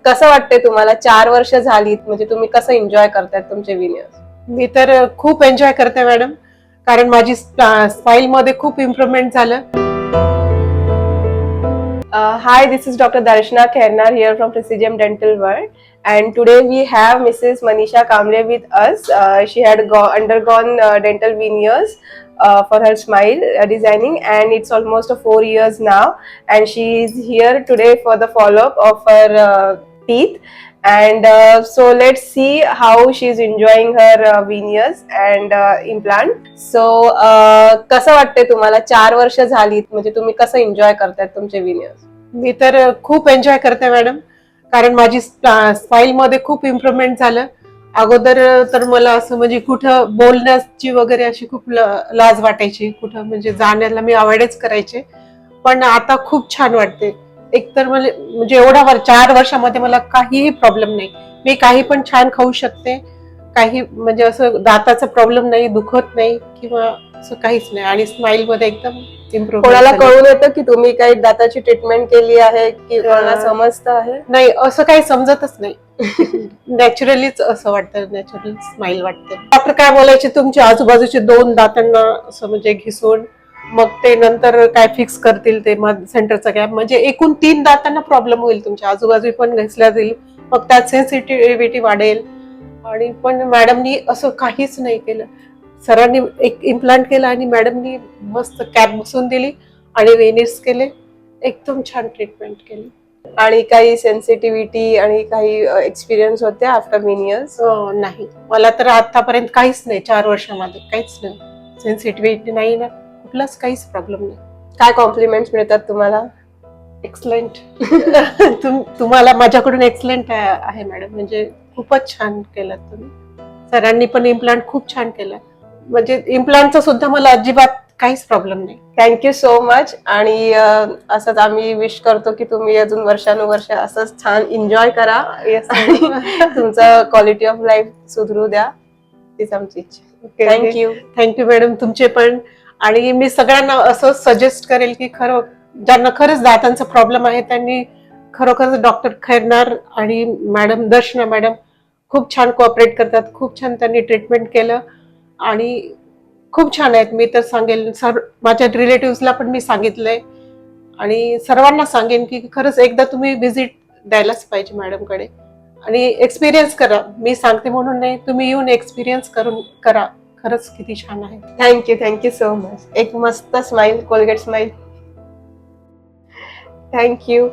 कसं वाटतंय तुम्हाला 4 वर्ष झालीत म्हणजे तुम्ही कसं एन्जॉय करतायत तुमचे विनियर्स? मी तर खूप एन्जॉय करते मॅडम, कारण माझी स्माईल मध्ये खूप इम्प्रूव्हमेंट झालं. Hi, this is Dr. Darshana Khairnar here from Precision Dental World, and today we have Mrs. Manisha Kamble with us. She had undergone dental veneers for her smile designing, and it's almost 4 years now. And she is here today for the follow-up of her teeth. And so let's see how she's enjoying her veneers and implant. So कसं वाटतंय तुम्हाला 4 वर्ष झालीत म्हणजे तुम्ही कसं enjoy करतायत तुमचे विनियर्स? मी तर खूप एन्जॉय करते मॅडम, कारण माझी स्माईल मध्ये खूप इम्प्रूव्हमेंट झालं. अगोदर तर मला असं म्हणजे कुठं बोलण्याची वगैरे अशी खूप लाज वाटायची, कुठं म्हणजे जाण्याला मी अवॉइडच करायचे. पण आता खूप छान वाटते. एकतर म्हणजे एवढा 4 वर्षामध्ये मला काहीही प्रॉब्लेम नाही. मी काही पण छान खाऊ शकते, काही म्हणजे असं दाताचा प्रॉब्लेम नाही, दुखत नाही किंवा असं काहीच नाही. आणि स्माईल मध्ये एकदम कोणाला इम्प्रूव्हमेंट कळून येतं की तुम्ही काही दाताची ट्रीटमेंट केली आहे की कोणाला समजतं आहे? नाही, असं काही समजतच नाही. नॅचरलीच असं वाटतं, नॅचरल स्माईल वाटते. डॉक्टर काय बोलायचे, तुमच्या आजूबाजूचे 2 दातांना असं म्हणजे घिसून मग ते नंतर काय फिक्स करतील ते सेंटरचा गॅप, म्हणजे एकूण 3 दातांना प्रॉब्लेम होईल, तुमच्या आजूबाजू पण घसल्या जाईल, मग त्यात सेन्सिटिव्हिटी वाढेल. आणि पण मॅडमनी असं काहीच नाही केलं. सरांनी एक इम्प्लांट केला आणि मॅडमनी मस्त कॅप बसवून दिली आणि वेनिस केले, एकदम छान ट्रीटमेंट केली. आणि काही सेन्सिटिव्हिटी आणि काही एक्सपिरियन्स होते आफ्टर विनियर्स? नाही, मला तर आतापर्यंत काहीच नाही. 4 वर्षामध्ये काहीच नाही, सेन्सिटिव्हिटी नाही ना, कुठलाच काहीच प्रॉब्लेम नाही. काय कॉम्प्लिमेंट्स मिळतात तुम्हाला? एक्सलंट. तुम्हाला माझ्याकडून एक्सलंट आहे मॅडम, म्हणजे खूपच छान केलं तुम्ही. सरांनी पण इम्प्लांट खूप छान केलं, म्हणजे इम्प्लांटचा सुद्धा मला अजिबात काहीच प्रॉब्लेम नाही. Thank you so much. आणि असंच आम्ही विश करतो की तुम्ही अजून वर्षानुवर्ष असंच छान एन्जॉय करा आणि तुमचं क्वालिटी ऑफ लाईफ सुधरू द्या, तीच आमची इच्छा. थँक्यू. थँक्यू मॅडम, तुमचे पण. आणि मी सगळ्यांना असं सजेस्ट करेल की खरं ज्यांना खरंच दातांचा प्रॉब्लेम आहे त्यांनी खरोखरच डॉक्टर खैरनार आणि मॅडम दर्शना मॅडम खूप छान कोऑपरेट करतात, खूप छान त्यांनी ट्रीटमेंट केलं आणि खूप छान आहेत. मी तर सांगेल, माझ्या रिलेटिव्हजला पण मी सांगितलंय आणि सर्वांना सांगेन की खरंच एकदा तुम्ही व्हिजिट द्यायलाच पाहिजे मॅडमकडे आणि एक्सपिरियन्स करा. मी सांगते म्हणून नाही, तुम्ही येऊन एक्सपिरियन्स करून करा, खरंच किती छान आहे. Thank you so much. एक मस्त स्माइल, कोलगेट स्माइल. थँक्यू.